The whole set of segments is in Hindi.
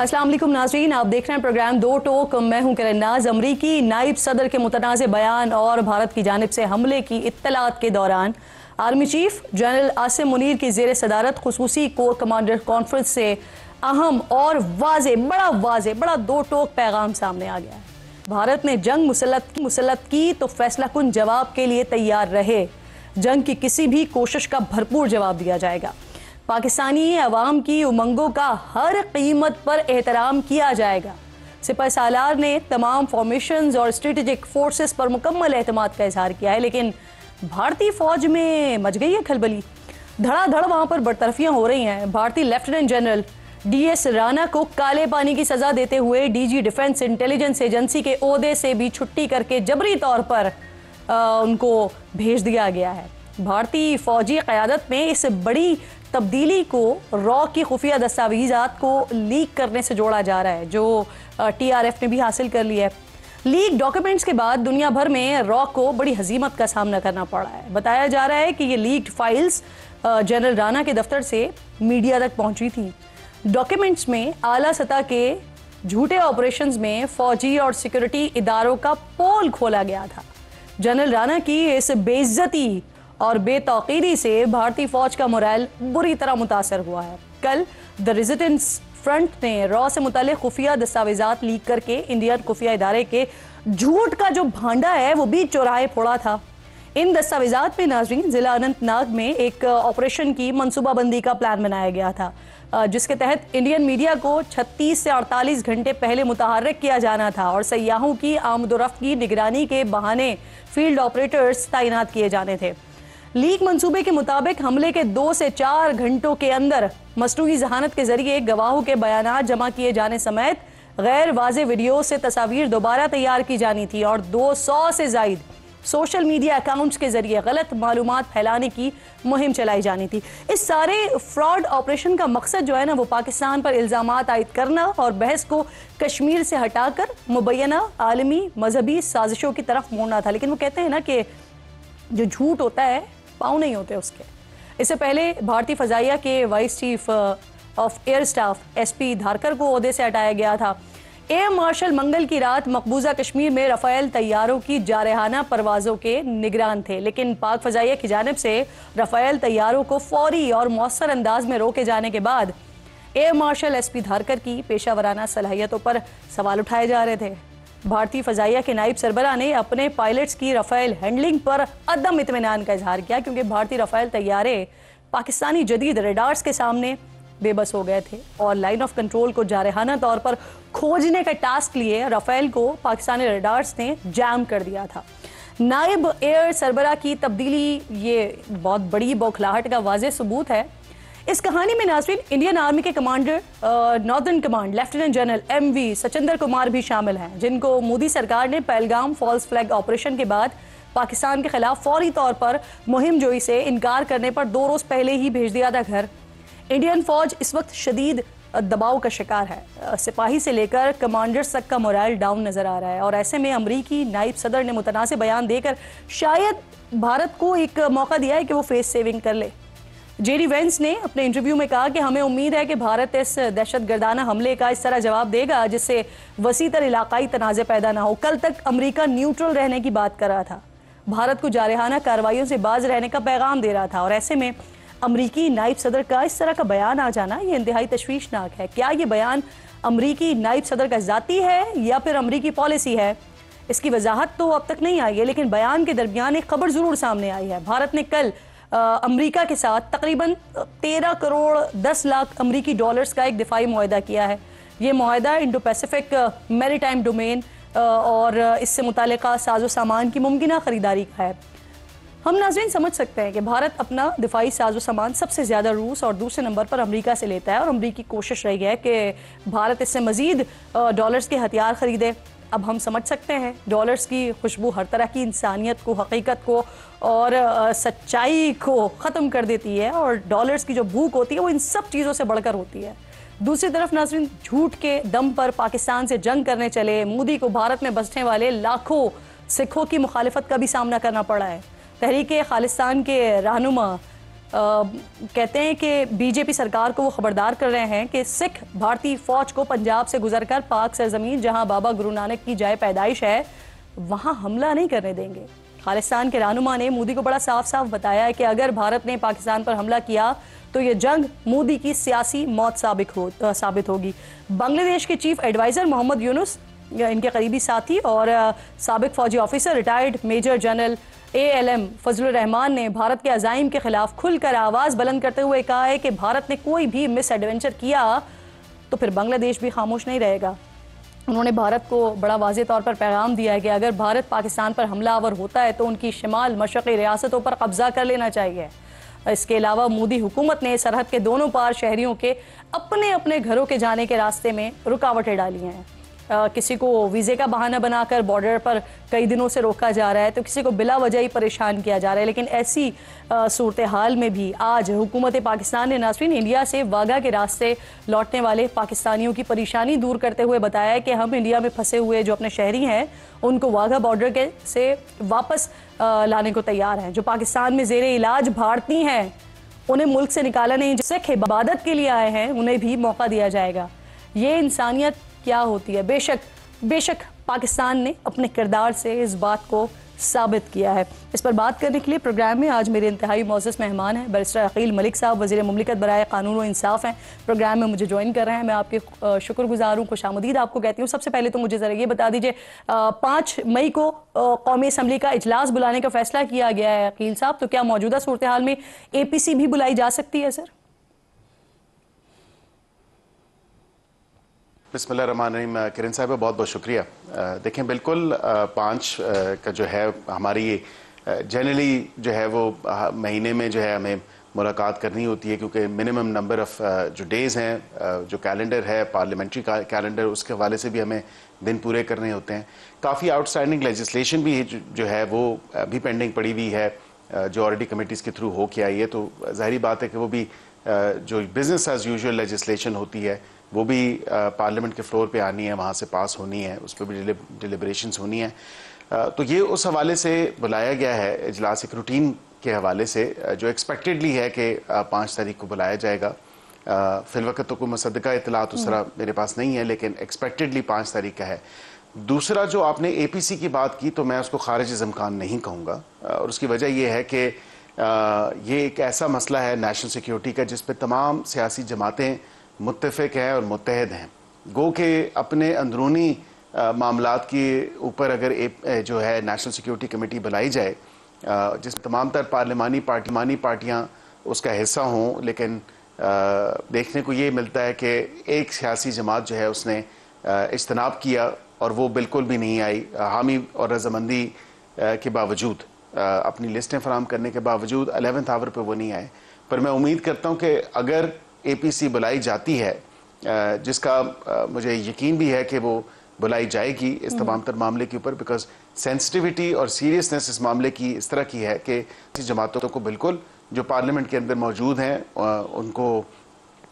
अस्सलाम वालेकुम नाज़रीन, आप देख रहे हैं प्रोग्राम दो टोक। मैं हूं किरण नाज। अमरीकी नायब सदर के मुतनाज़ बयान और भारत की जानिब से हमले की इत्तलात के दौरान army chief general Asim Munir की ज़ेर सदारत खुसूसी कोर कमांडर कॉन्फ्रेंस से अहम और बड़ा दो टोक पैगाम सामने आ गया है। भारत ने जंग मुसल्लत की तो फैसला कुन जवाब के लिए तैयार रहे। जंग की किसी भी कोशिश का भरपूर जवाब दिया जाएगा। पाकिस्तानी अवाम की उमंगों का हर कीमत पर एहतराम किया जाएगा। सिपह सालार ने तमाम फॉर्मेशंस और स्ट्रेटेजिक फोर्सेस पर मुकम्मल एतमाद का इजहार किया है, लेकिन भारतीय फौज में मच गई है खलबली। धड़ाधड़ वहां पर बरतरफियां हो रही हैं। भारतीय लेफ्टिनेंट जनरल DS राणा को काले पानी की सजा देते हुए DG डिफेंस इंटेलिजेंस एजेंसी के ओहदे से भी छुट्टी करके जबरी तौर पर उनको भेज दिया गया है। भारतीय फौजी क़यादत में इस बड़ी तब्दीली को रॉ की खुफिया दस्तावेज़ात को लीक करने से जोड़ा जा रहा है, जो TRF ने भी हासिल कर लिया है। लीक डॉक्यूमेंट्स के बाद दुनिया भर में रॉ को बड़ी हजीमत का सामना करना पड़ा है। बताया जा रहा है कि ये लीक्ड फाइल्स जनरल राणा के दफ्तर से मीडिया तक पहुंची थी। डॉक्यूमेंट्स में आला सतह के झूठे ऑपरेशंस में फौजी और सिक्योरिटी इदारों का पोल खोला गया था। जनरल राणा की इस बेइज्जती और बेतौकीरी से भारतीय फौज का मोरल बुरी तरह मुतासर हुआ है। कल द रेजिस्टेंस फ्रंट ने रॉ से मुतालिक खुफिया दस्तावेजात लीक करके इंडियन खुफिया इदारे के झूठ का जो भांडा है वो भी चौराहे फोड़ा था। इन दस्तावेजात में नाज़रीन जिला अनंतनाग में एक ऑपरेशन की मनसूबाबंदी का प्लान बनाया गया था, जिसके तहत इंडियन मीडिया को 36 से 48 घंटे पहले मुतहर्रिक किया जाना था और सयाहों की आमदोरफ्त की निगरानी के बहाने फील्ड ऑपरेटर्स तैनात किए जाने थे। लीक मंसूबे के मुताबिक हमले के 2 से 4 घंटों के अंदर मसनूई जहानत के जरिए गवाहों के बयानात जमा किए जाने समेत गैर वाज़े वीडियो से तस्वीर दोबारा तैयार की जानी थी और 200 से ज़ायद सोशल मीडिया अकाउंट्स के जरिए गलत मालूमात फैलाने की मुहिम चलाई जानी थी। इस सारे फ्रॉड ऑपरेशन का मकसद जो है ना वो पाकिस्तान पर इल्ज़ामात आयद करना और बहस को कश्मीर से हटाकर मुबैना आलमी मजहबी साजिशों की तरफ मोड़ना था। लेकिन वो कहते हैं ना कि जो झूठ होता है पाँव नहीं होते उसके। इससे पहले भारतीय फ़ज़ाइया के vice chief of air staff SP Dharkar को ओहदे से हटाया गया था। एयर मार्शल मंगल की रात मकबूजा कश्मीर में रफ़ाएल तैयारों की जारहाना परवाज़ों के निगरान थे, लेकिन पाक फ़ज़ाइया की जानिब से रफ़ाएल तैयारों को फौरी और मौसर अंदाज में रोके जाने के बाद एयर मार्शल SP धारकर की पेशावराना सलाहियतों पर सवाल उठाए जा रहे थे। भारतीय फ़ज़ाइया के नायब सरबरा ने अपने पायलट्स की रफ़ाएल हैंडलिंग पर अदम इत्मीनान का इजहार किया, क्योंकि भारतीय रफ़ाएल तैयारे पाकिस्तानी जदीद रडार्स के सामने बेबस हो गए थे और लाइन ऑफ कंट्रोल को जारहाना तौर पर खोजने का टास्क लिए रफ़ाएल को पाकिस्तानी रडार्स ने जैम कर दिया था। नायब एयर सरबरा की तब्दीली ये बहुत बड़ी बौखलाहट का वाज़ेह सबूत है। इस कहानी में नाज़रीन इंडियन आर्मी के commander northern command lieutenant general MV Sachinder Kumar भी शामिल हैं, जिनको मोदी सरकार ने पहलगाम फॉल्स फ्लैग ऑपरेशन के बाद पाकिस्तान के खिलाफ फौरी तौर पर मुहिम जोई से इनकार करने पर 2 रोज़ पहले ही भेज दिया था घर। इंडियन फौज इस वक्त शदीद दबाव का शिकार है। सिपाही से लेकर कमांडर्स तक का मोरल डाउन नज़र आ रहा है और ऐसे में अमरीकी नायब सदर ने मुतनाज़ बयान देकर शायद भारत को एक मौका दिया है कि वो फेस सेविंग कर ले। JD वेंस ने अपने इंटरव्यू में कहा कि हमें उम्मीद है कि भारत इस दहशतगर्दाना हमले का इस तरह जवाब देगा जिससे वसी तर इलाकाई तनाज़े पैदा ना हो। कल तक अमेरिका न्यूट्रल रहने की बात कर रहा था, भारत को जारहाना कार्रवाइयों से बाज रहने का पैगाम दे रहा था और ऐसे में अमरीकी नायब सदर का इस तरह का बयान आ जाना ये इंतहाई तशवीशनाक है। क्या ये बयान अमरीकी नायब सदर का ज़ाती है या फिर अमरीकी पॉलिसी है, इसकी वजाहत तो अब तक नहीं आई है, लेकिन बयान के दरमियान एक खबर ज़रूर सामने आई है। भारत ने कल अमेरिका के साथ तकरीबन 13 करोड़ 10 लाख अमरीकी डॉलर्स का एक दिफाई मुआहदा किया है। ये मुआहदा इंडो पैसिफिक मैरीटाइम डोमेन और इससे मुतालिका साजो सामान की मुमकिन खरीदारी का है। हम नाज़रीन समझ सकते हैं कि भारत अपना दिफाई साजो सामान सबसे ज़्यादा रूस और दूसरे नंबर पर अमेरिका से लेता है और अमरीकी कोशिश रही है कि भारत इससे मज़ीद डॉलर्स के हथियार ख़रीदे। अब हम समझ सकते हैं डॉलर्स की खुशबू हर तरह की इंसानियत को, हकीकत को और सच्चाई को ख़त्म कर देती है और डॉलर्स की जो भूख होती है वो इन सब चीज़ों से बढ़कर होती है। दूसरी तरफ नाज़रीन झूठ के दम पर पाकिस्तान से जंग करने चले मोदी को भारत में बसने वाले लाखों सिखों की मुखालिफत का भी सामना करना पड़ा है। तहरीक खालिस्तान के रहनुमा कहते हैं कि बीजेपी सरकार को वो खबरदार कर रहे हैं कि सिख भारतीय फौज को पंजाब से गुजरकर पाक सरजमीन जहां बाबा गुरु नानक की जाए पैदाइश है वहां हमला नहीं करने देंगे। खालिस्तान के रहनुमा ने मोदी को बड़ा साफ साफ बताया है कि अगर भारत ने पाकिस्तान पर हमला किया तो ये जंग मोदी की सियासी मौत साबित होगी। बांग्लादेश के चीफ एडवाइजर मोहम्मद यूनुस, इनके करीबी साथी और साबिक फौजी officer retired major general ALM Fazlur Rahman ने भारत के अज़ाइम के खिलाफ खुलकर आवाज़ बुलंद करते हुए कहा है कि भारत ने कोई भी मिस एडवेंचर किया तो फिर बांग्लादेश भी खामोश नहीं रहेगा। उन्होंने भारत को बड़ा वाज़ेह तौर पर पैगाम दिया है कि अगर भारत पाकिस्तान पर हमलावर होता है तो उनकी शिमाल मशरक़ी रियासतों पर कब्जा कर लेना चाहिए। इसके अलावा मोदी हुकूमत ने सरहद के दोनों पार शहरियों के अपने अपने घरों के जाने के रास्ते में रुकावटें डाली हैं। किसी को वीज़े का बहाना बनाकर बॉर्डर पर कई दिनों से रोका जा रहा है तो किसी को बिला वजह ही परेशान किया जा रहा है। लेकिन ऐसी सूरत हाल में भी आज हुकूमत पाकिस्तान ने नाज़रीन इंडिया से वाघा के रास्ते लौटने वाले पाकिस्तानियों की परेशानी दूर करते हुए बताया है कि हम इंडिया में फंसे हुए जो अपने शहरी हैं उनको वाघा बॉर्डर से वापस लाने को तैयार हैं। जो पाकिस्तान में ज़ेरे इलाज भारतीय हैं उन्हें मुल्क से निकाला नहीं, जो सिख इबादत के लिए आए हैं उन्हें भी मौका दिया जाएगा। ये इंसानियत क्या होती है। बेशक पाकिस्तान ने अपने किरदार से इस बात को साबित किया है। इस पर बात करने के लिए प्रोग्राम में आज मेरे इंतहाई मोअज़्ज़ज़ मेहमान हैं बैरिस्टर अकील मलिक साहब, वज़ीर मुमलिकत बराए क़ानून व इंसाफ हैं। प्रोग्राम में मुझे ज्वाइन कर रहे हैं, मैं आपके शुक्रगुजार हूँ, खुशामदीद आपको कहती हूँ। सबसे पहले तो मुझे ज़रा ये बता दीजिए 5 मई को कौमी असम्बली का इजलास बुलाने का फैसला किया गया है अकील साहब, तो क्या मौजूदा सूरत हाल में APC भी बुलाई जा सकती है सर? बिस्मिल्लाहिर्रहमानिर्रहीम। किरण साहब बहुत बहुत शुक्रिया। देखें बिल्कुल 5 का जो है हमारी जनरली जो है वो महीने में जो है हमें मुलाकात करनी होती है क्योंकि मिनिमम नंबर ऑफ़ जो डेज़ हैं, जो कैलेंडर है पार्लियामेंट्री कैलेंडर, उसके हवाले से भी हमें दिन पूरे करने होते हैं। काफ़ी आउटस्टैंडिंग लेजिस्लेशन भी जो है वो भी पेंडिंग पड़ी हुई है जो ऑलरेडी कमेटीज़ के थ्रू हो के आई है। तो ज़ाहिरी बात है कि वो भी जो बिज़नेस एज़ यूजुअल लेजिस्लेशन होती है वो भी पार्लियामेंट के फ्लोर पे आनी है, वहाँ से पास होनी है, उस पर भी डिलिब्रेशंस होनी है। तो ये उस हवाले से बुलाया गया है इजलास, एक रूटीन के हवाले से जो एक्सपेक्टेडली है कि 5 तारीख को बुलाया जाएगा। फिलवक़्त तो कोई मुसद्दका इत्तलात उस तरह मेरे पास नहीं है, लेकिन एक्सपेक्टेडली 5 तारीख का है। दूसरा जो आपने APC की बात की तो मैं उसको खारिज इम्कान नहीं कहूँगा, और उसकी वजह यह है कि ये एक ऐसा मसला है नेशनल सिक्योरिटी का जिस पर तमाम सियासी जमातें मुत्तफ़िक हैं और मुत्तहद हैं। गो के अपने अंदरूनी मामलात के ऊपर अगर जो है नेशनल सिक्योरिटी कमेटी बुलाई जाए जिसमें तमाम तर पार्लिमानी पार्टियां उसका हिस्सा हों, लेकिन देखने को ये मिलता है कि एक सियासी जमात जो है उसने इज्तनाब किया और वो बिल्कुल भी नहीं आई, हामी और रजामंदी के बावजूद, अपनी लिस्टें फराम करने के बावजूद 11th आवर पर वो नहीं आए। पर मैं उम्मीद करता हूँ कि अगर APC बुलाई जाती है, जिसका मुझे यकीन भी है कि वो बुलाई जाएगी इस तमाम तर मामले के ऊपर, बिकॉज सेंसिटिविटी और सीरियसनेस इस मामले की इस तरह की है कि इस जमातों को बिल्कुल जो पार्लियामेंट के अंदर मौजूद हैं उनको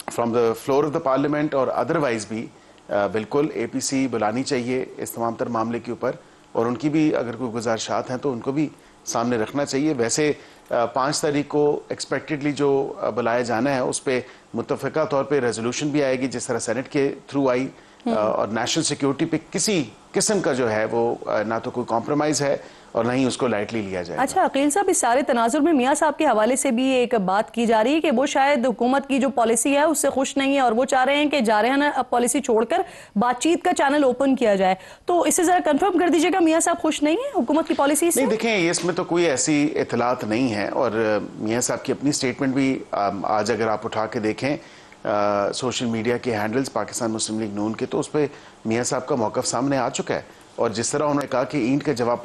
from the floor of the parliament और अदरवाइज भी बिल्कुल APC बुलानी चाहिए इस तमाम तर मामले के ऊपर, और उनकी भी अगर कोई गुजारिशात हैं तो उनको भी सामने रखना चाहिए। वैसे 5 तारीख को एक्सपेक्टेडली जो बुलाया जाना है उस पर मुत्तफ़िका तौर पे रेजोल्यूशन भी आएगी जिस तरह सेनेट के थ्रू आई, और नेशनल सिक्योरिटी पे किसी किस्म का जो है वो ना तो कोई कॉम्प्रोमाइज़ है और ना ही उसको लाइटली लिया जाए। अच्छा अकील साहब, इस सारे तनाजुर में मियाँ साहब के हवाले से भी एक बात की जा रही है कि वो शायद हुकूमत की जो पॉलिसी है उससे खुश नहीं है और वो चाह रहे हैं कि जारहाना पॉलिसी छोड़कर बातचीत का चैनल ओपन किया जाए। तो इससे जरा कंफर्म कर दीजिएगा, मियाँ साहब खुश नहीं है हुकूमत की पॉलिसी से? नहीं, देखें इसमें तो कोई ऐसी इतलात नहीं है, और मियाँ साहब की अपनी स्टेटमेंट भी आज अगर आप उठा के देखें सोशल मीडिया के हैंडल्स पाकिस्तान मुस्लिम लीग नून के, तो उस पर मियाँ साहब का मौक़िफ़ सामने आ चुका है। और जिस तरह उन्होंने कहा कि ईंट का जवाब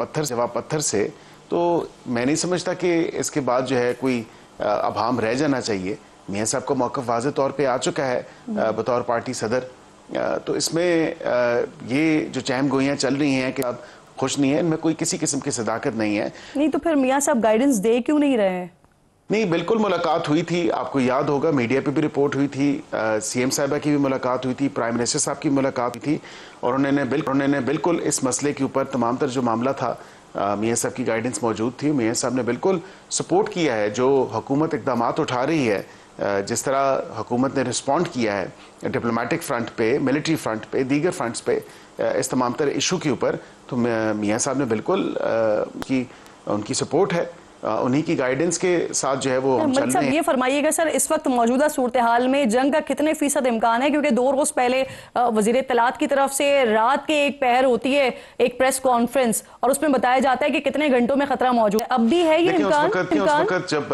पत्थर से, तो मैं नहीं समझता कि इसके बाद जो है कोई अभाम रह जाना चाहिए। मियाँ साहब का मौक़िफ़ वाज़ेह तौर पे आ चुका है बतौर पार्टी सदर। तो इसमें ये जो चहम गोइयाँ चल रही हैं कि अब खुश नहीं है, इनमें कोई किसी किस्म की सदाकत नहीं है। नहीं तो फिर मियाँ साहब गाइडेंस दे क्यों नहीं रहे हैं? नहीं, बिल्कुल मुलाकात हुई थी। आपको याद होगा मीडिया पे भी रिपोर्ट हुई थी, सीएम साहिबा की भी मुलाकात हुई थी, प्राइम मिनिस्टर साहब की मुलाकात हुई थी, और उन्होंने बिल्कुल इस मसले के ऊपर तमाम तर जो मामला था, मियाँ साहब की गाइडेंस मौजूद थी। मियाँ साहब ने बिल्कुल सपोर्ट किया है जो हुकूमत इक़दाम उठा रही है, जिस तरह हुकूमत ने रिस्पॉन्ड किया है डिप्लोमेटिक फ्रंट पे, मिलिट्री फ्रंट पे, दीगर फ्रंट्स पे, इस तमाम तर इशू के ऊपर। तो मियाँ साहब ने बिल्कुल उनकी सपोर्ट है, उन्हीं की गाइडेंस के साथ जो है वो हम चल रहे हैं। ये फरमाइएगा सर, इस वक्त मौजूदा सूरत हाल में जंग का कितने फीसद इम्कान है? क्योंकि 2 रोज पहले वजीर इत्तलात की तरफ से रात के एक पहर होती है एक प्रेस कॉन्फ्रेंस, और उसमें बताया जाता है कि कितने घंटों में खतरा मौजूद है। अब भी है ये इम्कान? उस वक्त जब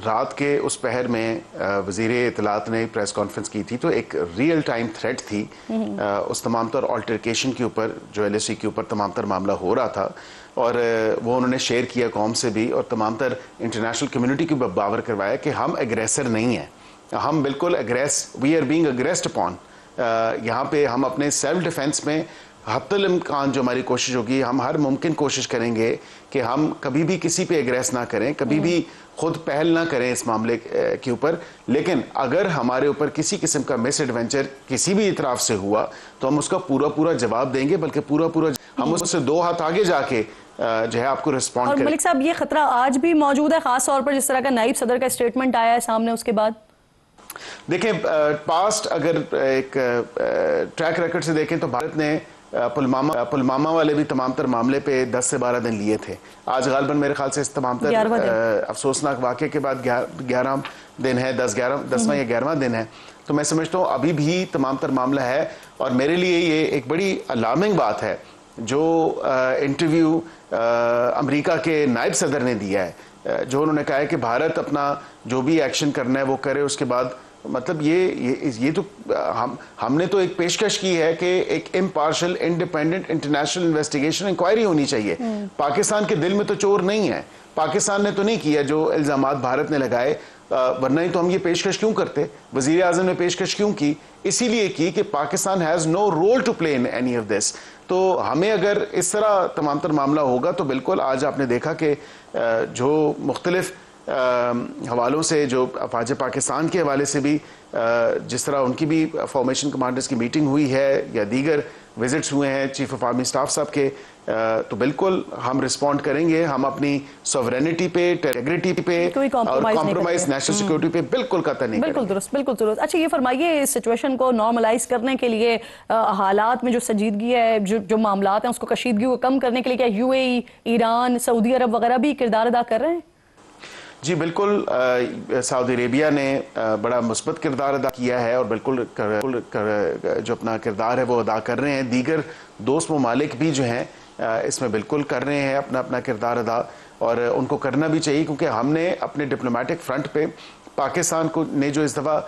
रात के उस पहर में वजीर इत्तलात ने प्रेस कॉन्फ्रेंस की थी, तो एक रियल टाइम थ्रेट थी उस तमाम तर ऑल्टरकेशन के ऊपर, जो LAC के ऊपर तमाम तर मामला हो रहा था, और वो उन्होंने शेयर किया कौम से भी, और तमाम तर इंटरनेशनल कम्युनिटी को बावर करवाया कि हम एग्रेसर नहीं हैं, हम बिल्कुल वी आर बीइंग अग्रेस्ड अपॉन। यहाँ पे हम अपने सेल्फ डिफेंस में हत्तल इम्कान जो हमारी कोशिश होगी, हम हर मुमकिन कोशिश करेंगे कि हम कभी भी किसी पे एग्रेस ना करें, कभी भी खुद पहल ना करें इस मामले के ऊपर। लेकिन अगर हमारे ऊपर किसी किस्म का मिस एडवेंचर किसी भी तरफ से हुआ तो हम उसका पूरा जवाब देंगे, बल्कि पूरा हम उससे 2 हाथ आगे जाके जो है आपको रिस्पॉन्ड करें। और मलिक साहब, ये खतरा आज भी मौजूद है, खास तौर पर जिस तरह का नायब सदर का स्टेटमेंट आया है सामने उसके बाद? देखें, पास्ट अगर एक ट्रैक रिकॉर्ड से देखें तो भारत ने पुलवामा वाले भी तमाम तर मामले पे 10 से 12 दिन लिए थे। आज गालबन मेरे ख्याल से इस तमाम तर अफसोसनाक वाक़े के बाद 11 दिन है, 10वां या 11वां दिन है। तो मैं समझता हूँ अभी भी तमाम तर मामला है, और मेरे लिए ये एक बड़ी अलार्मिंग बात है जो इंटरव्यू अमेरिका के नायब सदर ने दिया है, जो उन्होंने कहा है कि भारत अपना जो भी एक्शन करना है वो करे। उसके बाद मतलब ये तो हमने तो एक पेशकश की है कि एक impartial independent international investigation inquiry होनी चाहिए। पाकिस्तान के दिल में तो चोर नहीं है, पाकिस्तान ने तो नहीं किया जो इल्जामात भारत ने लगाए, वरना ही तो हम ये पेशकश क्यों करते। वजीर आजम ने पेशकश क्यों की? इसीलिए की कि Pakistan has no role to play in any of this. तो हमें अगर इस तरह तमाम तर मामला होगा तो बिल्कुल आज आपने देखा कि जो मुख्तलिफ हवालों से, जो अफवाज पाकिस्तान के हवाले से भी जिस तरह उनकी भी फॉर्मेशन कमांडर्स की मीटिंग हुई है या दीगर विजिट्स हुए हैं चीफ ऑफ आर्मी स्टाफ साहब के, तो बिल्कुल हम रिस्पॉन्ड करेंगे। हम अपनी सॉवरेनिटी पे, इंटीग्रिटी पे और कॉम्प्रोमाइज नेशनल सिक्योरिटी पे बिल्कुल कतई नहीं बिल्कुल दुरुस्त, बिल्कुल दुरुस्त। अच्छा, ये फरमाइए, इस सिचुएशन को नॉर्मलाइज करने के लिए हालात में जो संजीदगी है, जो मामलात हैं उसको, कशीदगी को कम करने के लिए क्या UAE, ईरान, सऊदी अरब वगैरह भी किरदार अदा कर रहे हैं? जी बिल्कुल, सऊदी अरेबिया ने बड़ा मुस्बत किरदार अदा किया है, और बिल्कुल जो अपना किरदार है वो अदा कर रहे हैं। दीगर दोस्त ममालिक भी जो हैं इसमें बिल्कुल कर रहे हैं अपना किरदार अदा, और उनको करना भी चाहिए, क्योंकि हमने अपने डिप्लोमेटिक फ्रंट पे पाकिस्तान को ने जो इस दफ़ा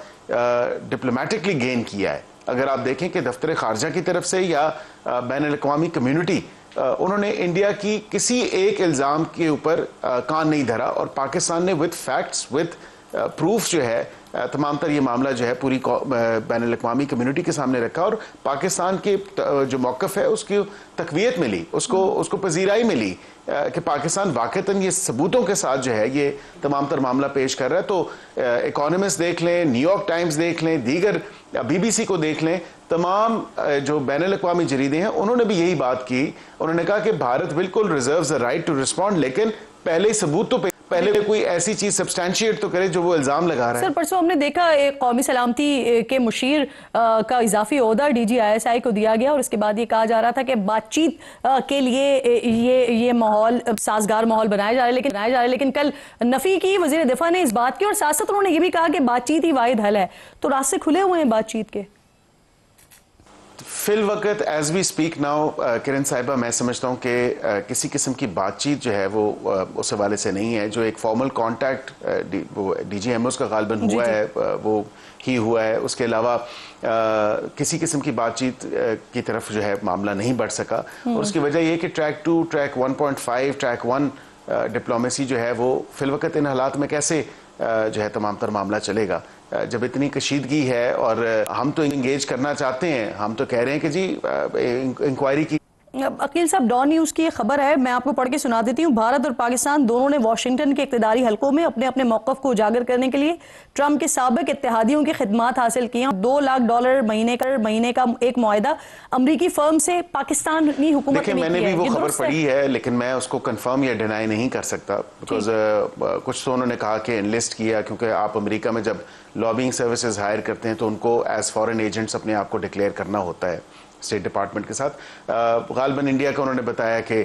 डिप्लोमेटिकली गेन किया है, अगर आप देखें कि दफ्तर खारजा की तरफ से या बैनुल-अक़वामी कम्युनिटी, उन्होंने इंडिया की किसी एक इल्ज़ाम के ऊपर कान नहीं धरा, और पाकिस्तान ने विद फैक्ट्स, विद प्रूफ जो है तमाम तर ये मामला जो है पूरी बैनुल-अक़वामी कम्युनिटी के सामने रखा, और पाकिस्तान के जो मौक़िफ़ है उसकी तक़वियत मिली, उसको पजीराई मिली कि पाकिस्तान वाक़तन ये सबूतों के साथ जो है ये तमाम तर मामला पेश कर रहा है। तो इकोनॉमिस्ट देख लें, न्यूयॉर्क टाइम्स देख लें, दीगर BBC को देख लें, तमाम जो बैनुल-अक़वामी जरीदे हैं उन्होंने भी यही बात की। उन्होंने कहा कि भारत बिल्कुल reserves the right to respond, लेकिन पहले सबूतों पे पहले कोई ऐसी चीज सब्सटैंशिएट तो करे जो वो इल्जाम लगा रहा है। सर, परसों हमने देखा एक कौमी सलामती के मुशीर का इजाफी ओहदा DG ISI को दिया गया, और इसके बाद ये कहा जा रहा था कि बातचीत के लिए ये माहौल, साजगार माहौल बनाया जा रहा है, लेकिन कल नफी की वजीर दिफा ने इस बात की, और साथ साथ उन्होंने ये भी कहा कि बातचीत ही वाहिद हल है। तो रास्ते खुले हुए हैं बातचीत के? फिल वक्त एज वी स्पीक नाउ किरण साहिबा, मैं समझता हूँ कि किसी किस्म की बातचीत जो है वो उस हवाले से नहीं है। जो एक फॉर्मल कॉन्टैक्ट वो DGMOs का गालबन हुआ है वो ही हुआ है, उसके अलावा किसी किस्म की बातचीत की तरफ जो है मामला नहीं बढ़ सका, और उसकी वजह यह कि ट्रैक 2, ट्रैक 1.5, ट्रैक 1 डिप्लोमेसी जो है वो फिल वक्त इन हालात में कैसे जो है तमाम तर मामला चलेगा, जब इतनी कशीदगी है। और हम तो इंगेज करना चाहते हैं, हम तो कह रहे हैं कि जी इंक्वायरी की अकील साहब, डॉन न्यूज की ये खबर है, मैं आपको पढ़ के सुना देती हूँ। भारत और पाकिस्तान दोनों ने वाशिंगटन के इक़्तिदारी हलकों में अपने अपने मौक़िफ़ को उजागर करने के लिए ट्रंप के साबिक इत्तेहादियों की खिदमात हासिल की हैं। $2 लाख महीने का एक मुआहदा अमरीकी फर्म से पाकिस्तानी हुकूमत देखिए, मैंने भी वो खबर पढ़ी है, लेकिन मैं उसको कंफर्म या डिनाई नहीं कर सकता, बिकॉज कुछ तो उन्होंने कहा कि एनलिस्ट किया, क्योंकि आप अमेरिका में जब लॉबिंग सर्विसेज हायर करते हैं तो उनको एज फॉरेन एजेंट्स अपने आप को डिक्लेयर करना होता है स्टेट डिपार्टमेंट के साथ। गालिबन इंडिया का उन्होंने बताया कि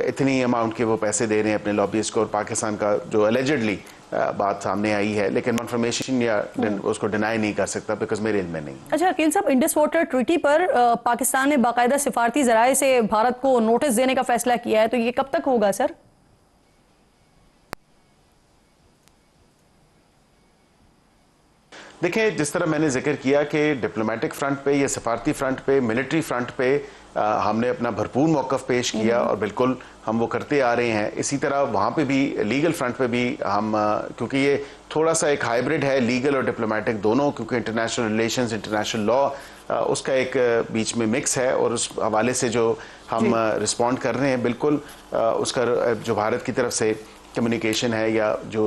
इतनी अमाउंट के वो पैसे दे रहे हैं अपने लॉबिस्ट को, और पाकिस्तान का जो एलिजिडली बात सामने आई है, लेकिन कंफर्मेशन या उसको डिनाई नहीं कर सकता, बिकॉज मेरे इल्म में नहीं। अच्छा अकील साहब, इंडस वाटर ट्रीटी पर पाकिस्तान ने बाकायदा सिफारती जराए से भारत को नोटिस देने का फैसला किया है, तो ये कब तक होगा सर? देखिए, जिस तरह मैंने जिक्र किया कि डिप्लोमेटिक फ्रंट पे या सफारती फ्रंट पे, मिलिट्री फ्रंट पे हमने अपना भरपूर मौक़िफ़ पेश किया और बिल्कुल हम वो करते आ रहे हैं। इसी तरह वहाँ पे भी लीगल फ्रंट पे भी हम, क्योंकि ये थोड़ा सा एक हाइब्रिड है, लीगल और डिप्लोमेटिक दोनों, क्योंकि इंटरनेशनल रिलेशंस, इंटरनेशनल लॉ उसका एक बीच में मिक्स है, और उस हवाले से जो हम रिस्पॉन्ड कर रहे हैं, बिल्कुल उसका जो भारत की तरफ से कम्युनिकेशन है या जो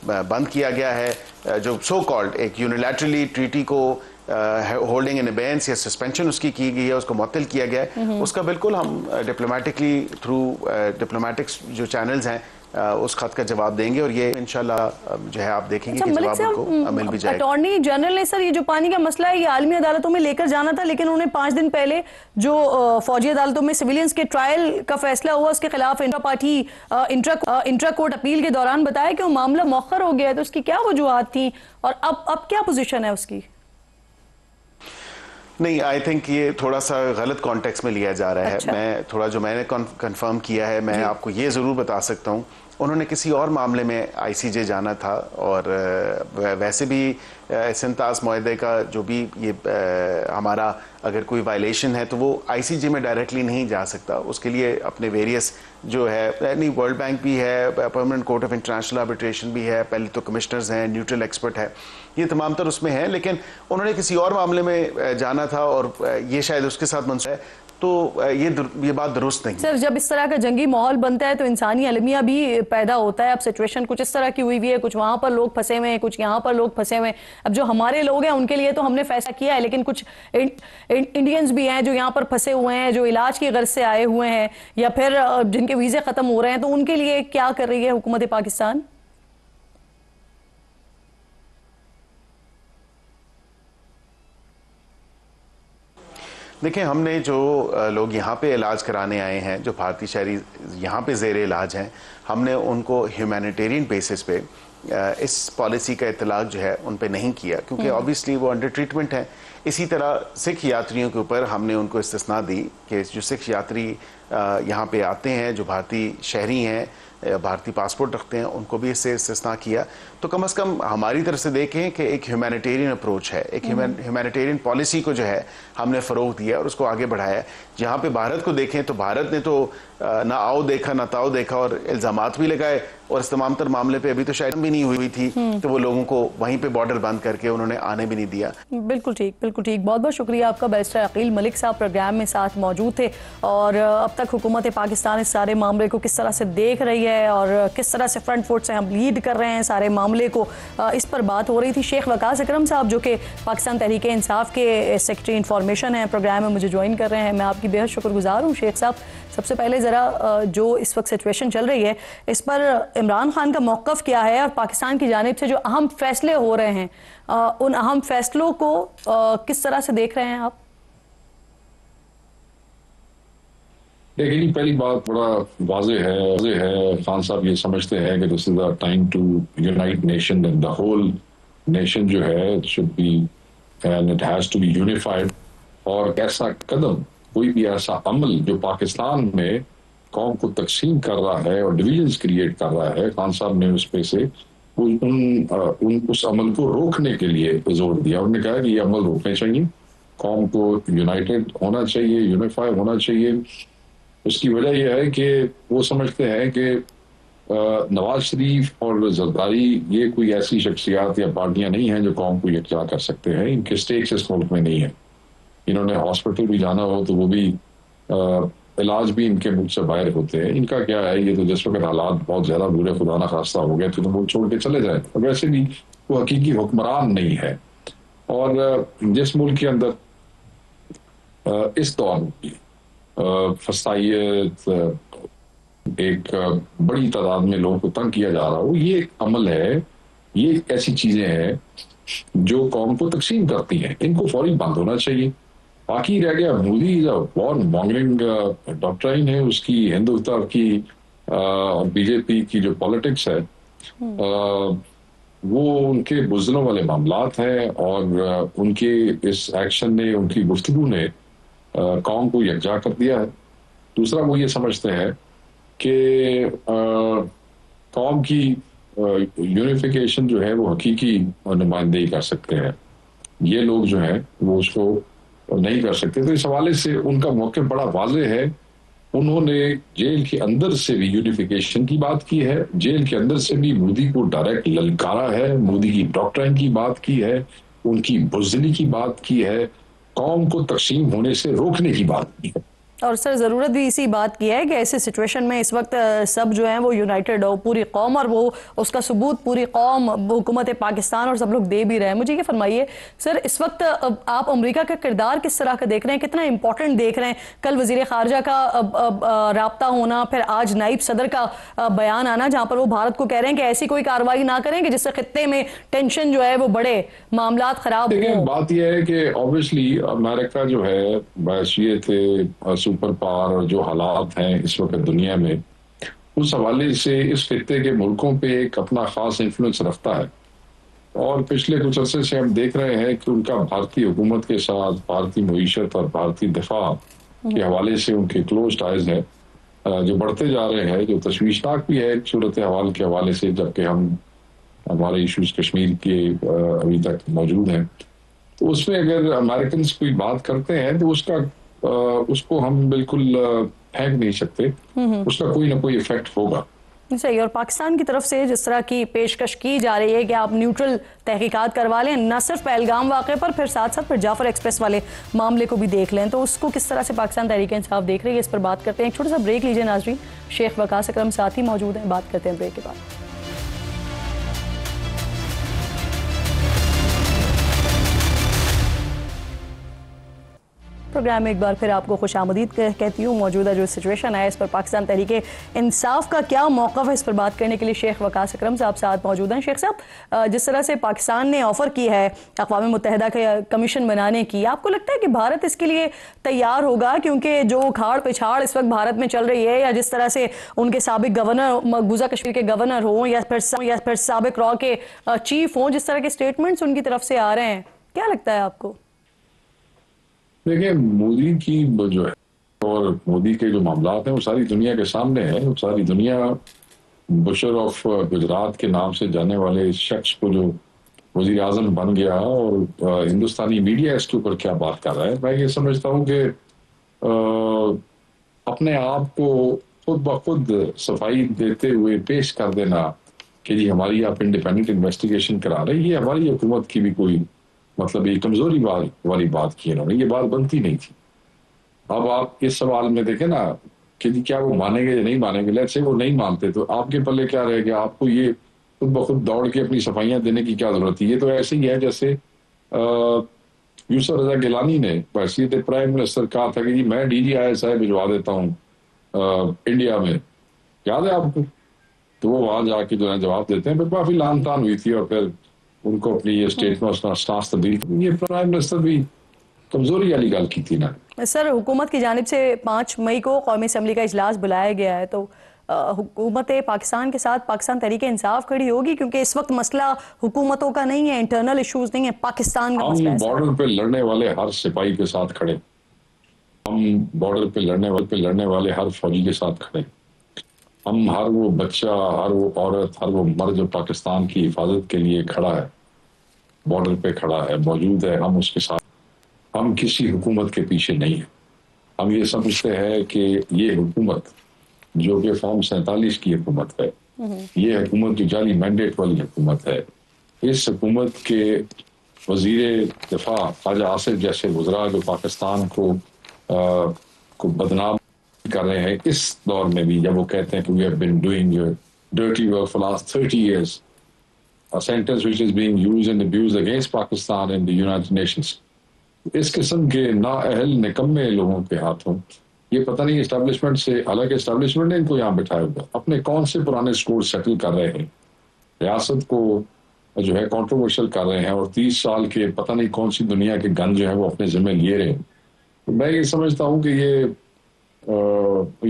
बंद किया गया है, जो सो कॉल्ड एक यूनिलैटरली ट्रीटी को होल्डिंग इन अबेयंस या सस्पेंशन उसकी की गई है, उसको मुअत्तल किया गया है, उसका बिल्कुल हम डिप्लोमेटिकली थ्रू डिप्लोमेटिक जो चैनल्स हैं उस खत का जवाब देंगे, और ये इंशाल्लाह जो है आप देखेंगे कि जवाब उनको मिल भी जाएगा। अटॉर्नी जनरल ने सर ये जो पानी का मसला है ये आलमी अदालतों में लेकर जाना था, लेकिन उन्होंने 5 दिन पहले जो फौजी अदालतों में सिविलियंस के ट्रायल का फैसला हुआ उसके खिलाफ इंट्रा कोर्ट अपील के दौरान बताया कि वो मामला मौखर हो गया है, तो उसकी क्या वजूहत थी और अब क्या पोजीशन है उसकी? नहीं, आई थिंक ये थोड़ा सा गलत कॉन्टेक्स्ट में लिया जा रहा है। अच्छा। मैं थोड़ा जो मैंने कंफर्म किया है, मैं आपको ये ज़रूर बता सकता हूँ, उन्होंने किसी और मामले में आईसीजे जाना था, और वैसे भी सिंतास मुआहदे का जो भी ये हमारा अगर कोई वायलेशन है तो वो आईसीजे में डायरेक्टली नहीं जा सकता, उसके लिए अपने वेरियस जो है, नहीं वर्ल्ड बैंक भी है, permanent court of international arbitration भी है, पहले तो कमिश्नर्स हैं, न्यूट्रल एक्सपर्ट है, ये तमाम तर उसमें है, लेकिन उन्होंने किसी और मामले में जाना था और ये शायद उसके साथ मंसूब है, तो ये बात दुरुस्त नहीं। सर, जब इस तरह का जंगी माहौल बनता है तो इंसानी अलमिया भी पैदा होता है। अब सिचुएशन कुछ इस तरह की हुई है, कुछ वहां पर लोग फंसे हुए हैं, कुछ यहाँ पर लोग फंसे हुए हैं। अब जो हमारे लोग हैं उनके लिए तो हमने फैसला किया है, लेकिन कुछ इंडियंस भी हैं जो यहाँ पर फंसे हुए हैं, जो इलाज की गर्ज से आए हुए हैं या फिर जिनके वीजे खत्म हो रहे हैं, तो उनके लिए क्या कर रही है हुकूमत पाकिस्तान? देखिए, हमने जो लोग यहाँ पे इलाज कराने आए हैं, जो भारतीय शहरी यहाँ पे ज़ेर इलाज हैं, हमने उनको ह्यूमैनिटेरियन बेसिस पे इस पॉलिसी का इतलाक जो है उन पे नहीं किया, क्योंकि ऑब्वियसली वो अंडर ट्रीटमेंट हैं। इसी तरह सिख यात्रियों के ऊपर हमने उनको इस्तिस्ना दी कि जो सिख यात्री यहाँ पे आते हैं, जो भारतीय शहरी हैं, भारतीय पासपोर्ट रखते हैं, उनको भी इससे इस्तिस्ना किया। तो कम से कम हमारी तरफ से देखें कि एक ह्यूमैनिटेरियन अप्रोच है, एक ह्यूमैनिटेरियन पॉलिसी को जो है हमने फ़रोग़ दिया और उसको आगे बढ़ाया है। जहाँ पे भारत को देखें तो भारत ने तो ना आओ देखा ना ताओ देखा, और इल्ज़ामात भी लगाए, और इस तमाम तर मामले पे अभी तो शायद भी नहीं हुई थी, तो वो लोगों को वहीं पे बॉर्डर बंद करके उन्होंने आने भी नहीं दिया। बिल्कुल ठीक, बिल्कुल ठीक। बहुत बहुत शुक्रिया आपका। बैरिस्टर अकील मलिक साहब प्रोग्राम में साथ मौजूद थे, और अब तक हुकूमत पाकिस्तान इस सारे मामले को किस तरह से देख रही है और किस तरह से फ्रंट फुट से हम लीड कर रहे हैं सारे मामले को, इस पर बात हो रही थी। शेख वकास अकरम साहब जो कि पाकिस्तान तहरीक इंसाफ के सेक्रेटरी इंफॉर्मेशन है, प्रोग्राम में मुझे ज्वाइन कर रहे हैं। मैं आपकी बेहद शुक्रगुजार हूँ शेख साहब। सबसे पहले ज़रा जो इस वक्त सिचुएशन चल रही है इस पर इमरान खान का मौक़िफ़ क्या है, और पाकिस्तान की जानिब से जो अहम फैसले हो रहे हैं उन अहम फैसलों को किस तरह से देख रहे हैं आप? देखिए, पहली बात बड़ा वाज़ेह है, खान साहब ये समझते हैं कि this is the time to unite nation, and the whole nation जो है should be and it has to be unified. और ऐसा कदम, कोई भी ऐसा अमल जो पाकिस्तान में कौम को तकसीम कर रहा है और डिविजन्स क्रिएट कर रहा है, खान साहब ने उस पे से उस अमल को रोकने के लिए जोर दिया। उन्होंने कहा कि ये अमल रोकने चाहिए, कौम को यूनाइटेड होना चाहिए, यूनिफाई होना चाहिए। उसकी वजह यह है कि वो समझते हैं कि नवाज शरीफ और जरदारी ये कोई ऐसी शख्सियात या पार्टियां नहीं हैं जो कौम को यकजा कर सकते हैं। इनके स्टेक्स इस मुल्क में नहीं है। इन्होंने हॉस्पिटल भी जाना हो तो वो भी इलाज भी इनके मुल्क से बाहर होते हैं। इनका क्या है, ये तो जिस वक्त हालात बहुत ज्यादा बुरे खुदा ना खास्ता हो गए तो मुल्क छोड़ के चले जाए। और वैसे भी वो हकीकी हुक्मरान नहीं है। और जिस मुल्क के अंदर इस दौर में फसाइयत, एक बड़ी तादाद में लोगों को तंग किया जा रहा हो, ये एक अमल है, ये ऐसी चीजें हैं जो कौम को तकसीम करती हैं। इनको फौरी बंद होना चाहिए। बाकी रह गया मोदी वॉर मॉन्गरिंग डॉक्ट्राइन है उसकी, हिंदुत्व की और बीजेपी की जो पॉलिटिक्स है, वो उनके बुज़दिलों वाले मामलात हैं। और उनके इस एक्शन ने, उनकी गुफ्तगू ने कौम को यकजा कर दिया है। दूसरा, वो ये समझते हैं कि कौम की यूनिफिकेशन जो है वो हकीकी नुमाइंदगी कर सकते हैं, ये लोग जो हैं वो उसको नहीं कर सकते। तो इस हवाले से उनका मौक़िफ़ बड़ा वाज़ेह है। उन्होंने जेल के अंदर से भी यूनिफिकेशन की बात की है, जेल के अंदर से भी मोदी को डायरेक्ट ललकारा है, मोदी की डॉक्ट्राइन की बात की है, उनकी बुज़दिली की बात की है, कौम को तकसीम होने से रोकने की बात की है। और सर ज़रूरत भी इसी बात की है कि ऐसे सिचुएशन में इस वक्त सब जो हैं वो यूनाइटेड हो, पूरी कौम, और वो उसका सबूत पूरी कौम, हुकूमत पाकिस्तान और सब लोग दे भी रहे हैं। मुझे ये फरमाइए सर, इस वक्त आप अमेरिका का किरदार किस तरह का देख रहे हैं, कितना इंपॉर्टेंट देख रहे हैं? कल वज़ीर ख़ारजा का राब्ता होना, फिर आज नाइब सदर का बयान आना जहाँ पर वो भारत को कह रहे हैं कि ऐसी कोई कार्रवाई ना करें कि जिससे खित्ते में टेंशन जो है वो बढ़े, मामलात ख़राब हो। बात यह है कि ऑब्वियसली अमेरिका जो है बैशियत सुपर पावर और जो हालात हैं इस वक्त दुनिया में, उस हवाले से इस खित्ते के मुल्कों पे एक अपना खास इन्फ्लुएंस रखता है। और पिछले कुछ अरसे से हम देख रहे हैं कि उनका भारतीय हुकूमत के साथ, भारतीय मईशत और भारतीय दिफा के हवाले से उनके क्लोज टाइज है जो बढ़ते जा रहे हैं, जो तशवीशनाक भी है सूरत हवाल के हवाले से, जबकि हमारे इशूज कश्मीर के अभी तक मौजूद हैं। तो उसमें अगर अमेरिकन कोई बात करते हैं तो उसको हम बिल्कुल फेंक नहीं सकते, उसका कोई ना कोई इफेक्ट होगा। सही। और पाकिस्तान की तरफ से जिस तरह की पेशकश की जा रही है कि आप न्यूट्रल तहकीकात करवा लें, न सिर्फ पहलगाम वाक़े पर, फिर साथ साथ फिर जाफर एक्सप्रेस वाले मामले को भी देख लें, तो उसको किस तरह से पाकिस्तान तहरीक इंसाफ देख रही है, इस पर बात करते हैं। एक छोटा सा ब्रेक लीजिए नाजरीन। शेख वकास अकरम साथ ही मौजूद हैं, बात करते हैं ब्रेक के बाद। प्रोग्राम में एक बार फिर आपको खुशामदीद कहती हूँ। मौजूदा जो सिचुएशन है इस पर पाकिस्तान तहरीक इंसाफ का क्या मौक़िफ़ है, इस पर बात करने के लिए शेख वकास अकरम साहब साथ मौजूद हैं। शेख साहब, जिस तरह से पाकिस्तान ने ऑफ़र की है अक़वाम मुत्तहिदा का कमीशन बनाने की, आपको लगता है कि भारत इसके लिए तैयार होगा? क्योंकि जो उखाड़ पिछाड़ इस वक्त भारत में चल रही है, या जिस तरह से उनके साबिक गवर्नर, मकबूजा कश्मीर के गवर्नर हों या फिर साबिक रॉ के चीफ हों, जिस तरह के स्टेटमेंट्स उनकी तरफ से आ रहे हैं, क्या लगता है आपको? देखिए, मोदी की जो है और मोदी के जो मामलात हैं वो सारी दुनिया के सामने है। वो सारी दुनिया बुशर ऑफ गुजरात के नाम से जाने वाले इस शख्स को जो वजीर आजम बन गया, और हिंदुस्तानी मीडिया इसके ऊपर क्या बात कर रहा है, मैं ये समझता हूँ कि अपने आप को खुद ब खुद सफाई देते हुए पेश कर देना कि जी हमारी आप इंडिपेंडेंट इन्वेस्टिगेशन करा रहे हैं, ये हमारी हुकूमत की भी कोई मतलब ये कमजोरी वाली बात की इन्होंने, ये बात बनती नहीं थी। अब आप इस सवाल में देखें ना कि क्या वो मानेंगे या नहीं मानेंगे। लेट्स से वो नहीं मानते तो आपके पल्ले क्या रहेगा? आपको ये खुद ब खुद दौड़ के अपनी सफाइयां देने की क्या जरूरत है? ये तो ऐसे ही है जैसे यूसुफ रजा गिलानी ने हैसियत प्राइम मिनिस्टर कहा था कि जी मैं DGISI भिजवा देता हूँ इंडिया में, याद है आपको? तो वो वहां जाके जो है जवाब देते हैं, फिर काफी लान तान हुई थी और फिर उनको अपनी ये स्टेट में स्टांस तब्दील। ये प्राइम मिनिस्टर भी कमजोरी वाली गल की थी ना। सर, हुकूमत की जानिब से 5 मई को कौमी असम्बली का इजलास बुलाया गया है, तो हुकूमत पाकिस्तान के साथ पाकिस्तान तहरीक इंसाफ खड़ी होगी? क्योंकि इस वक्त मसला हुकूमतों का नहीं है, इंटरनल इश्यूज नहीं है, पाकिस्तान का मसला है। हम बॉर्डर पे लड़ने वाले हर सिपाही के साथ खड़े, हम बॉर्डर पे लड़ने वाले हर फौजी के साथ खड़े, हम हर वो बच्चा, हर वो औरत, हर वो मर्द जो पाकिस्तान की हिफाजत के लिए खड़ा है, बॉर्डर पे खड़ा है, मौजूद है, हम उसके साथ। हम किसी हुकूमत के पीछे नहीं है। हम ये समझते हैं कि ये हुकूमत जो कि फॉर्म 47 की हुकूमत है, ये हुकूमत जो जाली मैंडेट वाली हुकूमत है, इस हुकूमत के वजीर दिफा ख्वाजा आसिफ जैसे वज़रा जो पाकिस्तान को बदनाम कर रहे हैं इस दौर में भी, जब वो कहते हैं कि we have been doing dirty work for last 30 years, a sentence which is being used and abused against Pakistan in the United Nations. इस किस्म के नाअहल निकम्मे लोगों के हाथों ये पता नहीं एस्टेब्लिशमेंट से, हालांकि एस्टेब्लिशमेंट ने इनको यहाँ बिठाया हुआ, अपने कौन से पुराने स्कोर सेटल कर रहे हैं, रियासत को जो है कंट्रोवर्शियल कर रहे हैं, और 30 साल के पता नहीं कौन सी दुनिया के गन जो है वो अपने जिम्मे लिए रहे हैं। तो मैं ये समझता हूँ कि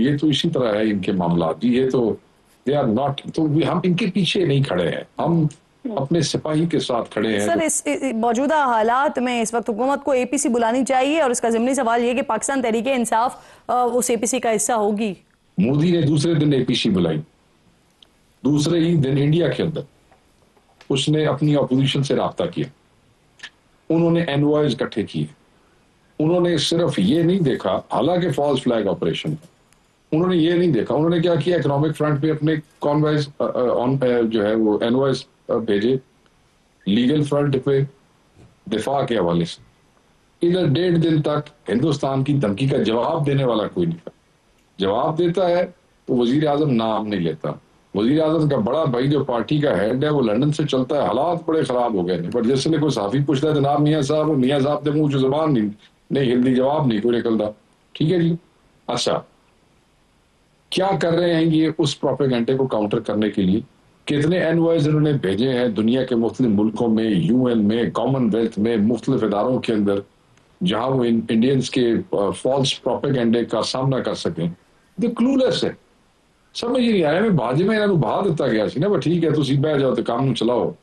ये तो इसी तरह है इनके मामला जी, ये तो दे आर नॉट, तो हम इनके पीछे नहीं खड़े हैं, हम अपने सिपाही के साथ खड़े हैं। सर, इस मौजूदा हालात में इस वक्त हुकूमत को एपीसी बुलानी चाहिए, और इसका ज़िमनी सवाल ये कि पाकिस्तान तहरीके इंसाफ उस एपीसी का हिस्सा होगी। मोदी ने दूसरे दिन एपीसी बुलाई, दूसरे ही दिन इंडिया के अंदर उसने अपनी अपोजिशन से राब्ता किया, उन्होंने एनवॉयज इकट्ठे किए, उन्होंने सिर्फ ये नहीं देखा, हालांकि फॉल्स फ्लैग ऑपरेशन, उन्होंने ये नहीं देखा, उन्होंने क्या किया, इकोनॉमिक फ्रंट पे अपने कॉन्वॉयज जो है वो एनवॉयज भेजे, लीगल फ्रंट पे दिफा के हवाले से इधर 1.5 दिन तक हिंदुस्तान की धमकी का जवाब देने वाला कोई नहीं था। जवाब देता है तो वजीर आजम नाम नहीं लेता, वजीर आजम का बड़ा भाई जो पार्टी का हेड है वो लंदन से चलता है, हालात बड़े खराब हो गए, पर जैसे कोई साफी पूछता है जनाब मियाँ साहब के मुंह जो जबान नहीं हिलती, जवाब नहीं कोई निकलता। ठीक है जी, अच्छा क्या कर रहे हैं ये उस प्रोपेगेंडे को काउंटर करने के लिए? कितने एनवॉयज इन्होंने भेजे हैं दुनिया के मुख्तलिफ मुल्कों में, यूएन में, कॉमनवेल्थ में, मुख्तलिफ इदारों के अंदर, जहां वो इंडियंस के फॉल्स प्रोपेगेंडे का सामना कर सकें। तो क्लूलेस है, समझ ही नहीं आया। मैं बाजी में इन्होंने बहा दिता गया सी ना, बस ठीक है तुम बह जाओ तो काम चलाओ।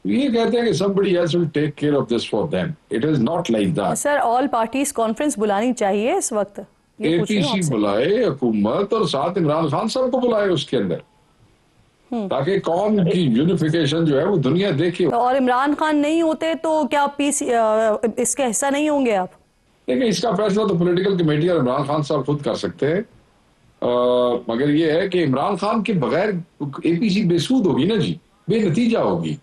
ये कहते हैं कि somebody else will take care of this for them. It is not like that. Sir, all parties conference बुलानी चाहिए इस वक्त, एपीसी बुलाए हुकूमत, और साथ इमरान खान साहब को बुलाए उसके अंदर, ताकि कौम की यूनिफिकेशन जो है वो दुनिया देखे। तो और इमरान खान नहीं होते तो क्या पीसी इसके हिस्सा नहीं होंगे आप? देखिए, इसका फैसला तो पॉलिटिकल कमेटी और इमरान खान साहब खुद कर सकते हैं, मगर ये है कि इमरान खान के बगैर एपीसी बेसूद होगी ना जी, बेनतीजा होगी।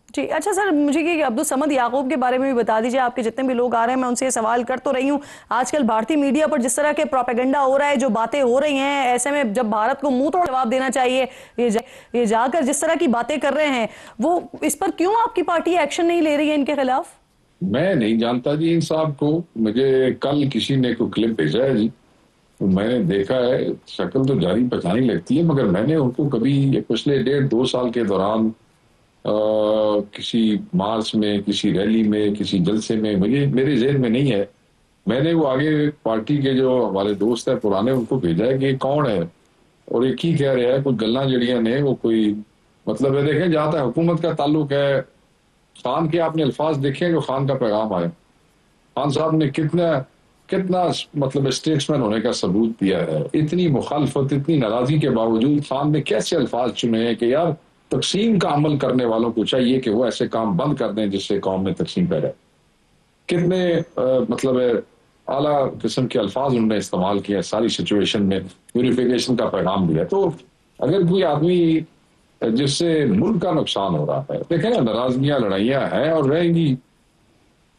जी, अच्छा सर, मुझे कि अब्दुल समद याकूब के बारे में भी बता दीजिए। आपके जितने भी लोग आ रहे हैं मैं उनसे ये सवाल कर तो रही हूँ, आजकल भारतीय मीडिया पर जिस तरह के प्रोपेगेंडा हो रहा है, जो बातें हो रही हैं, ऐसे में जब भारत को मुंह तोड़ जवाब देना चाहिए, ये जाकर जिस तरह की बातें कर रहे हैं, वो इस पर क्यों आपकी पार्टी एक्शन नहीं ले रही है इनके खिलाफ? मैं नहीं जानता जी इन साहब को, मुझे कल किसी ने कोई क्लिप भेजा है जी, तो मैंने देखा है, शक्ल तो जारी पहचानी लगती है, मगर मैंने उनको कभी पिछले 1.5-2 साल के दौरान किसी मार्च में, किसी रैली में, किसी जलसे में, मेरे ज़हन में नहीं है। मैंने वो आगे पार्टी के जो हमारे दोस्त हैं पुराने, उनको भेजा है कि कौन है, और एक ही कह रहा है कुछ गल्ला जड़ियाँ ने, वो कोई मतलब है। देखें, जहाँ तक हुकूमत का ताल्लुक है, खान के आपने अल्फाज देखे जो खान का पैगाम आया, खान साहब ने कितना मतलब स्टेट्समैन होने का सबूत दिया है। इतनी मुखालफत, इतनी नाराजगी के बावजूद खान ने कैसे अल्फाज चुने हैं कि यार तकसीम का अमल करने वालों को चाहिए कि वो ऐसे काम बंद कर दें जिससे कौम में तकसीम पैदा। कितने मतलब आला किस्म के अल्फाज उन्होंने इस्तेमाल किया सारी सिचुएशन में, यूनिफिकेशन का पैगाम दिया। तो अगर कोई आदमी जिससे मुल्क का नुकसान हो रहा है, देखें ना, नाराजगियां, लड़ाइयां हैं और रहेंगी,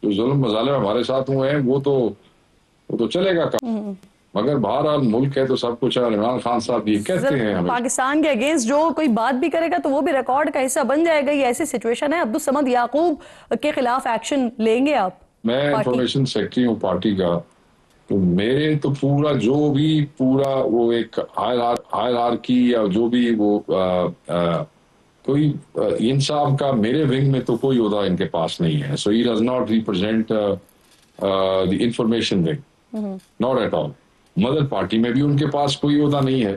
जो जुल्म मजालिम हमारे साथ हुए हैं वो तो चलेगा काम, मगर बहरहाल मुल्क है तो सब कुछ है। इमरान खान साहब ये कहते हैं पाकिस्तान के अगेंस्ट जो कोई बात भी करेगा तो वो भी रिकॉर्ड का हिस्सा बन जाएगा। ये ऐसी सिचुएशन है। अब्दुल समद याकूब के खिलाफ एक्शन लेंगे आप? मैं इंफॉर्मेशन सेक्रेटरी हूँ पार्टी का, तो मेरे तो पूरा वो एक हायरार्की या जो भी वो कोई इंसाफ का मेरे विंग में तो कोई ओहदा इनके पास नहीं है। So he does not represent the information wing, not at all. Mother party में भी उनके पास कोई ओहदा नहीं है,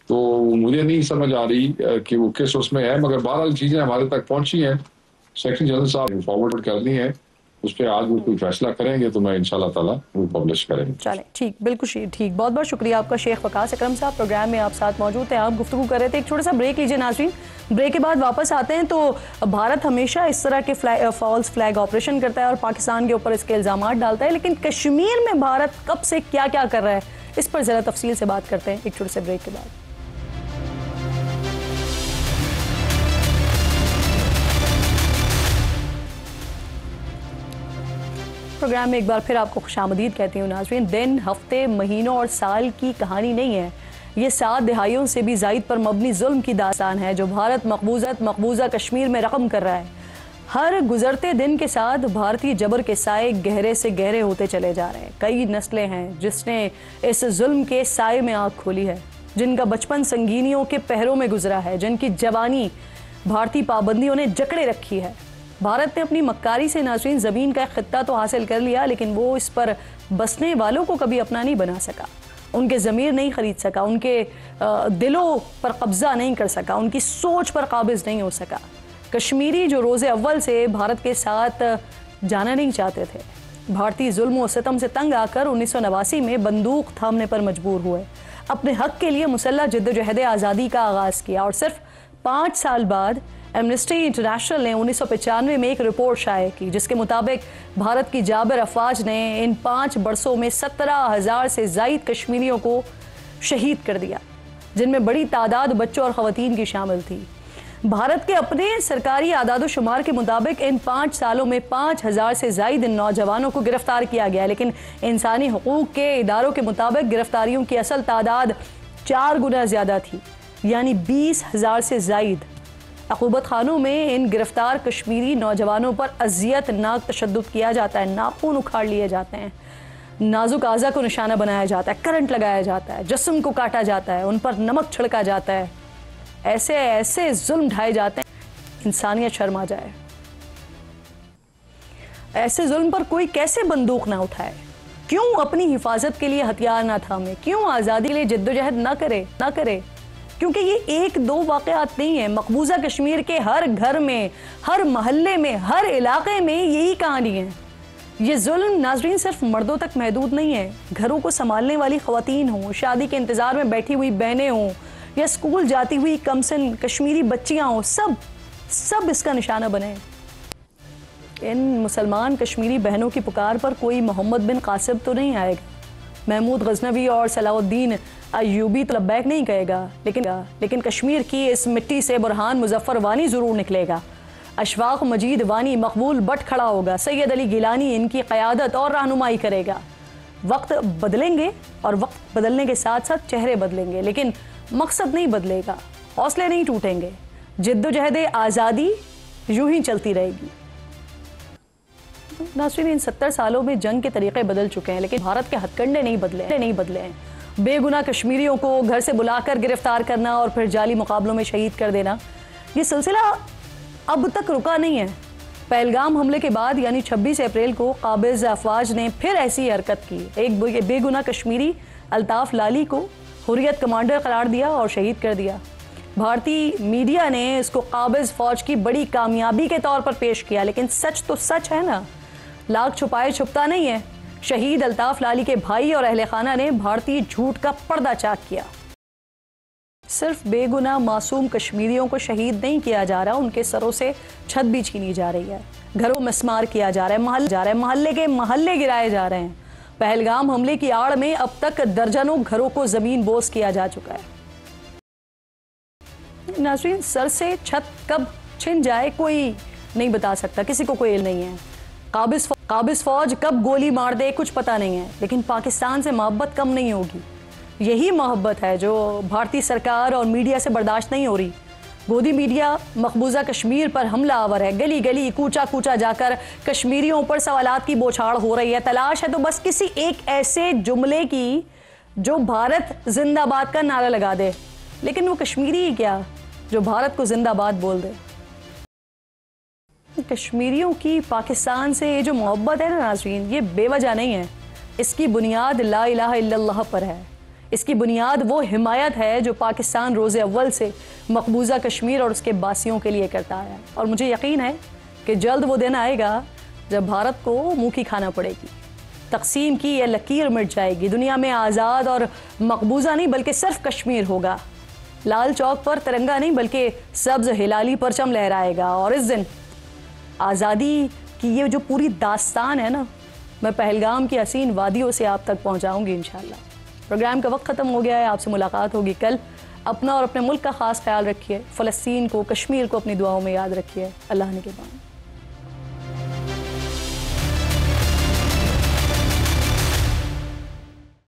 तो मुझे नहीं समझ आ रही कि वो किस उसमें है, मगर बहरहाल चीजें हमारे तक पहुंची हैं, सेक्रेटरी जनरल साहब फॉरवर्ड करनी है, उस पर आज वो कोई फैसला करेंगे तो मैं इंशाल्लाह ताला वो पब्लिश करेंगे। चलें, ठीक, बिल्कुल ठीक। बहुत बहुत शुक्रिया आपका शेख वकास अकरम साहब, प्रोग्राम में आप साथ मौजूद थे, आप गुफ्तगू कर रहे थे। एक छोटा सा ब्रेक लीजिए नाज़रीन, ब्रेक के बाद वापस आते हैं। तो भारत हमेशा इस तरह के फॉल्स फ्लैग ऑपरेशन करता है और पाकिस्तान के ऊपर इसके इल्ज़ामात डालता है, लेकिन कश्मीर में भारत कब से क्या क्या कर रहा है, इस पर ज़रा तफसील से बात करते हैं एक छोटे से ब्रेक के बाद। प्रोग्राम में एक बार फिर आपको खुशामदीद कहती हूँ नाज़रीन। दिन, हफ्ते, महीनों और साल की कहानी नहीं है, ये 7 दहाइयों से भी ज़ायद पर मबनी जुल्म की दास्तान है जो भारत मकबूजा कश्मीर में रकम कर रहा है। हर गुजरते दिन के साथ भारतीय जबर के साए गहरे से गहरे होते चले जा रहे हैं। कई नस्लें हैं जिसने इस जुल्म के साए में आँख खोली है, जिनका बचपन संगीनियों के पहरों में गुजरा है, जिनकी जवानी भारतीय पाबंदियों ने जकड़े रखी है। भारत ने अपनी मक्कारी से नाज़रीन ज़मीन का खित्ता तो हासिल कर लिया, लेकिन वो इस पर बसने वालों को कभी अपना नहीं बना सका, उनके ज़मीर नहीं खरीद सका, उनके दिलों पर कब्ज़ा नहीं कर सका, उनकी सोच पर काबिज़ नहीं हो सका। कश्मीरी जो रोज़े अव्वल से भारत के साथ जाना नहीं चाहते थे, भारतीय जुल्म व सितम से तंग आकर 1989 में बंदूक थामने पर मजबूर हुए, अपने हक के लिए मुसल्लह जिद्दोजहद आज़ादी का आगाज़ किया और सिर्फ 5 साल बाद एमनेस्टी इंटरनेशनल ने 1995 में एक रिपोर्ट शाये की जिसके मुताबिक भारत की जाबिर अफवाज ने इन 5 बरसों में 17,000 से ज़ायद कश्मीरियों को शहीद कर दिया, जिनमें बड़ी तादाद बच्चों और ख़वातीन की शामिल थी। भारत के अपने सरकारी आदाद शुमार के मुताबिक इन 5 सालों में 5,000 से ज़ायद नौजवानों को गिरफ्तार किया गया, लेकिन इंसानी हुकूक के इदारों के मुताबिक गिरफ्तारियों की असल तादाद 4 गुना ज़्यादा थी, यानी 20,000 से ज़ायद। अक़ूबत खानों में इन गिरफ्तार कश्मीरी नौजवानों पर अज़ियतनाक तशद्दुद किया जाता है, नाखून उखाड़ लिए जाते हैं, नाजुक आज़ा को निशाना बनाया जाता है, करंट लगाया जाता है, जिस्म को काटा जाता है, उन पर नमक छिड़का जाता है। ऐसे ऐसे जुल्म ढाए जाते हैं इंसानियत शर्मा जाए। ऐसे जुल्म पर कोई कैसे बंदूक ना उठाए, क्यों अपनी हिफाजत के लिए हथियार ना थामे, क्यों आज़ादी के लिए जद्दोजहद ना करे। क्योंकि ये 1-2 वाक़यात नहीं है, मकबूजा कश्मीर के हर घर में, हर मोहल्ले में, हर इलाके में यही कहानी है। ये जुल्म नाज़रीन सिर्फ मर्दों तक महदूद नहीं है, घरों को संभालने वाली ख़वातीन हों, शादी के इंतज़ार में बैठी हुई बहनें हों या स्कूल जाती हुई कमसन कश्मीरी बच्चियाँ हों, सब इसका निशाना बने। इन मुसलमान कश्मीरी बहनों की पुकार पर कोई मोहम्मद बिन कासिम तो नहीं आएगा, महमूद गजनवी और सलाउद्दीन अयूबी तो लब्बैक नहीं कहेगा, लेकिन कश्मीर की इस मिट्टी से बुरहान मुजफ्फर वानी ज़रूर निकलेगा, अशफाक मजीद वानी मकबूल बट खड़ा होगा, सैयद अली गिलानी इनकी क़यादत और रहनुमाई करेगा। वक्त बदलेंगे और वक्त बदलने के साथ साथ चेहरे बदलेंगे, लेकिन मकसद नहीं बदलेगा, हौसले नहीं टूटेंगे, जिद्दोजहद आज़ादी यूं ही चलती रहेगी। नाज़रीन, इन 70 सालों में जंग के तरीक़े बदल चुके हैं, लेकिन भारत के हथकंडे नहीं बदले हैं। बेगुनाह कश्मीरियों को घर से बुलाकर गिरफ्तार करना और फिर जाली मुकाबलों में शहीद कर देना, ये सिलसिला अब तक रुका नहीं है। पहलगाम हमले के बाद यानी 26 अप्रैल को काबिज़ अफवाज ने फिर ऐसी हरकत की, एक बेगुनाह कश्मीरी अल्ताफ़ लाली को हुर्रियत कमांडर करार दिया और शहीद कर दिया। भारतीय मीडिया ने इसको काबिज़ फ़ौज की बड़ी कामयाबी के तौर पर पेश किया, लेकिन सच तो सच है ना, लाख छुपाए छुपता नहीं है। शहीद अल्ताफ़ लाली के भाई और अहले खाना ने भारतीय झूठ का पर्दा चाक किया। सिर्फ बेगुनाह मासूम कश्मीरियों को शहीद नहीं किया जा रहा, उनके सरों से छत भी छीनी जा रही है, घरों में मिस्मार किया जा रहा है, मोहल्ले के मोहल्ले गिराए जा रहे हैं। पहलगाम हमले की आड़ में अब तक दर्जनों घरों को जमीन बोस किया जा चुका है। नाज़रीन, सर से छत कब छिन जाए कोई नहीं बता सकता, किसी को कोई इल्म नहीं है। काबिज़ फ़ौज कब गोली मार दे कुछ पता नहीं है, लेकिन पाकिस्तान से मोहब्बत कम नहीं होगी। यही मोहब्बत है जो भारतीय सरकार और मीडिया से बर्दाश्त नहीं हो रही। गोदी मीडिया मकबूजा कश्मीर पर हमला आवर है, गली गली कूचा कूचा जाकर कश्मीरियों पर सवालात की बौछार हो रही है। तलाश है तो बस किसी एक ऐसे जुमले की जो भारत जिंदाबाद का नारा लगा दे, लेकिन वो कश्मीरी ही क्या जो भारत को जिंदाबाद बोल दे। कश्मीरियों की पाकिस्तान से ये जो मोहब्बत है ना नाज़रीन, ये बेवजह नहीं है, इसकी बुनियाद ला इलाहा इल्लल्लाह पर है। इसकी बुनियाद वो हिमायत है जो पाकिस्तान रोज़े अव्वल से मकबूजा कश्मीर और उसके बासियों के लिए करता है। और मुझे यकीन है कि जल्द वो दिन आएगा जब भारत को मुँह की खाना पड़ेगी, तकसीम की यह लकीर मिट जाएगी, दुनिया में आज़ाद और मकबूजा नहीं बल्कि सिर्फ कश्मीर होगा। लाल चौक पर तिरंगा नहीं बल्कि सब्ज़ हिलाली परचम लहराएगा। और इस दिन आज़ादी की ये जो पूरी दास्तान है ना, मैं पहलगाम की हसीन वादियों से आप तक पहुंचाऊंगी इंशाल्लाह। प्रोग्राम का वक्त ख़त्म हो गया है, आपसे मुलाकात होगी कल। अपना और अपने मुल्क का ख़ास ख्याल रखिए, फ़लस्तीन को, कश्मीर को अपनी दुआओं में याद रखिए। अल्लाह ने के बाद।